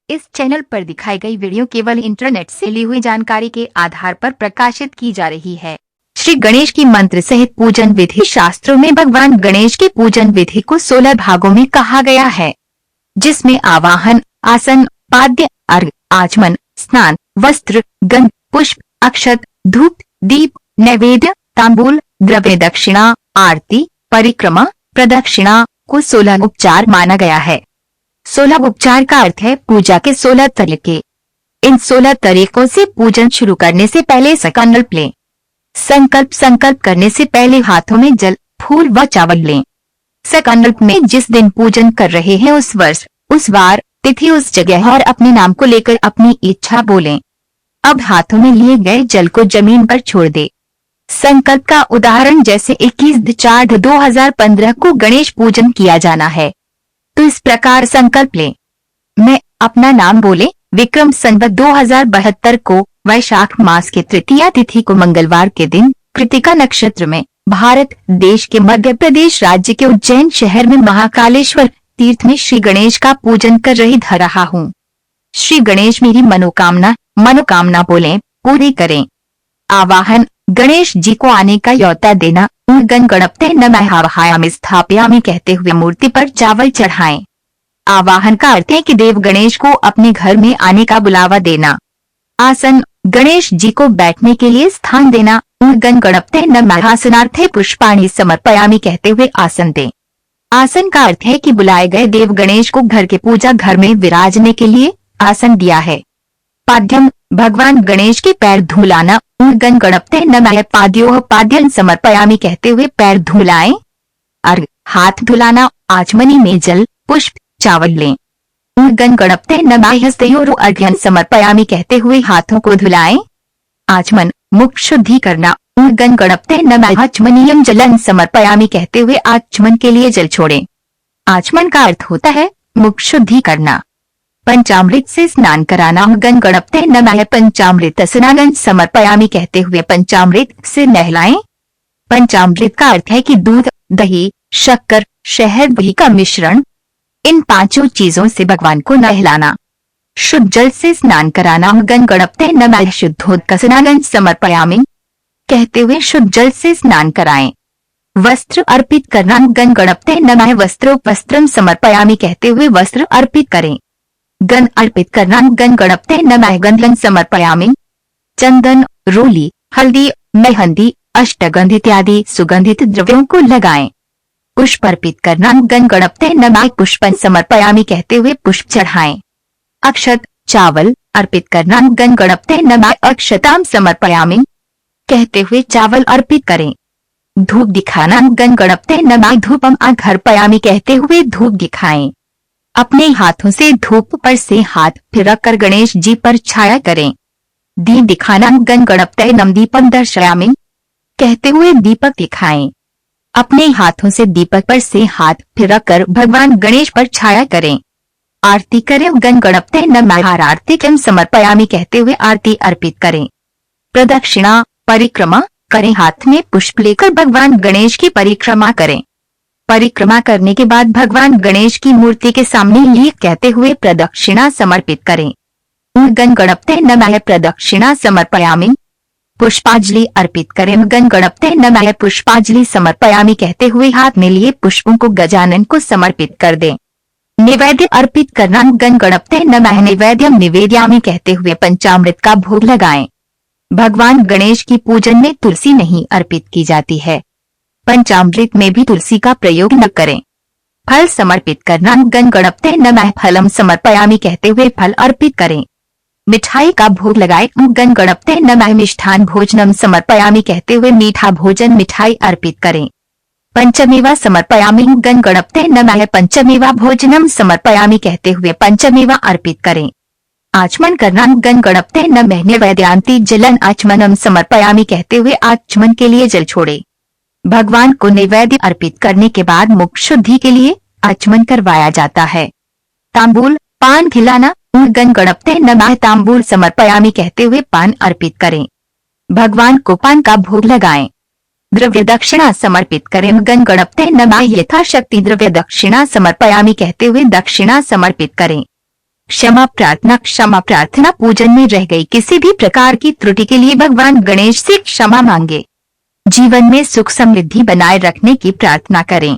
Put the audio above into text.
इस चैनल पर दिखाई गई वीडियो केवल इंटरनेट से ली हुई जानकारी के आधार पर प्रकाशित की जा रही है। श्री गणेश की मंत्र सहित पूजन विधि। शास्त्रों में भगवान गणेश की पूजन विधि को 16 भागों में कहा गया है, जिसमें आवाहन, आसन, पाद्य, अर्घ, आचमन, स्नान, वस्त्र, गंध, पुष्प, अक्षत, धूप, दीप, नैवेद्य, तांबूल, द्रव्य दक्षिणा, आरती, परिक्रमा, प्रदक्षिणा को 16 उपचार माना गया है। 16 उपचार का अर्थ है पूजा के 16 तरीके। इन 16 तरीकों से पूजन शुरू करने से पहले संकल्प लें। संकल्प करने से पहले हाथों में जल, फूल व चावल लें। संकल्प में जिस दिन पूजन कर रहे हैं उस वर्ष, उस वार, तिथि, उस जगह और अपने नाम को लेकर अपनी इच्छा बोलें। अब हाथों में लिए गए जल को जमीन पर छोड़ दे। संकल्प का उदाहरण जैसे 21/4/2015 को गणेश पूजन किया जाना है, तो इस प्रकार संकल्प लें। मैं अपना नाम बोले। विक्रम संवत 2072 को वैशाख मास के तृतीया तिथि को मंगलवार के दिन कृतिका नक्षत्र में भारत देश के मध्य प्रदेश राज्य के उज्जैन शहर में महाकालेश्वर तीर्थ में श्री गणेश का पूजन कर रहा हूँ। श्री गणेश मेरी मनोकामना बोले पूरी करें। आवाहन, गणेश जी को आने का न्योता देना। गणपते नमः आवाहयामि स्थापयामि कहते हुए मूर्ति पर चावल चढ़ाएं। आवाहन का अर्थ है कि देव गणेश को अपने घर में आने का बुलावा देना। आसन, गणेश जी को बैठने के लिए स्थान देना। गणपते नमः आसनार्थे पुष्पाणि समर्पयामि कहते हुए आसन दें। आसन का अर्थ है कि बुलाए गए देव गणेश को घर के पूजा घर में विराजने के लिए आसन दिया है। पाद्यम, भगवान गणेश के पैर धुलाना। गणपते नमः पाद्योः पाद्यं समर्पयामि कहते हुए पैर धुलाएं। अर्घ, हाथ धुलाना। आचमनी में जल, पुष्प, चावल लें। गणपते नमः हस्तयोः अर्घ्यं समर्पयामि कहते हुए हाथों को धुलाएं। आचमन, मुख शुद्धि करना। गणपते नमः आचमनीयं जलं समर्पयामि कहते हुए आचमन के लिए जल छोड़ें। आचमन का अर्थ होता है मुख शुद्धि करना। पंचामृत से स्नान कराना। गणपते नमः पंचामृत स्नानं समर्पयामि कहते हुए पंचामृत से नहलाएं। पंचामृत का अर्थ है कि दूध, दही, शक्कर, शहद, दही का मिश्रण, इन 5 चीजों से भगवान को नहलाना। शुद्ध जल से स्नान कराना। गणपते नमः शुद्धोदक स्नानं समर्पयामि कहते हुए शुद्ध जल से स्नान कराएं। वस्त्र अर्पित करना। गणपते नमः वस्त्रं समर्पयामि कहते हुए वस्त्र अर्पित करें। गंध अर्पित करना। गणपते नमः गंधं समर्पयामि। चंदन, रोली, हल्दी, मेहंदी, अष्टगंध इत्यादि सुगंधित द्रव्यों को लगाएं। पुष्प अर्पित करना। गणपते नमः पुष्पं समर्पयामि कहते हुए पुष्प चढ़ाएं। अक्षत, चावल अर्पित करना। गणपते नमः अक्षतां समर्पयामि कहते हुए चावल अर्पित करें। धूप दिखाना। गणपते नमः धूपम अर्पयामि कहते हुए धूप दिखाएं। अपने हाथों से धूप पर से हाथ फिरकर गणेश जी पर छाया करें। दीप दिखाना। गणपते नमः दीपं दर्शयामि कहते हुए दीपक दिखाएं। अपने हाथों से दीपक पर से हाथ फिरकर भगवान गणेश पर छाया करें। आरती करें। गणपते नमः आरतिकं समर्पयामि कहते हुए आरती अर्पित करें। प्रदक्षिणा, परिक्रमा करें। हाथ में पुष्प लेकर भगवान गणेश की परिक्रमा करें। परिक्रमा करने के बाद भगवान गणेश की मूर्ति के सामने ये कहते हुए प्रदक्षिणा समर्पित करें। गणपते नमः प्रदक्षिणा समर्पयामि। पुष्पांजलि अर्पित करें। गणपते नमः पुष्पांजलि समर्पयामि कहते हुए हाथ में लिए पुष्पों को गजानन को समर्पित कर दें। निवेद्य अर्पित करना। गणपते नमः निवेद्यं निवेदयामि कहते हुए पंचामृत का भोग लगाएं। भगवान गणेश की पूजन में तुलसी नहीं अर्पित की जाती है। पंचामृत में भी तुलसी का प्रयोग न करें। फल समर्पित करना। गणपते नमः फलम समर्पयामि कहते हुए फल अर्पित करें। मिठाई का भोग लगाएं। गणपते नमः मिष्ठान भोजनम समर्पयामि कहते हुए मीठा भोजन मिठाई अर्पित करें। पंचमेवा समर्पयामि। गणपते नमः पंचमेवा भोजनम समर्पयामि कहते हुए पंचमेवा अर्पित करें। आचमन करना। गणपते नमः नैवेद्यान्ति जलं आचमनम समर्पयामि कहते हुए आचमन के लिए जल छोड़े। भगवान को नैवेद्य अर्पित करने के बाद मुख शुद्धि के लिए आचमन करवाया जाता है। तांबूल, पान खिलाना। गणपते नमः तांबूल समर्पयामि कहते हुए पान अर्पित करें। भगवान को पान का भोग लगाएं। द्रव्य दक्षिणा समर्पित करें। गणपते नमः यथाशक्ति द्रव्य दक्षिणा समर्पयामि कहते हुए दक्षिणा समर्पित करें। क्षमा प्रार्थना पूजन में रह गई किसी भी प्रकार की त्रुटि के लिए भगवान गणेश से क्षमा मांगे। जीवन में सुख समृद्धि बनाए रखने की प्रार्थना करें।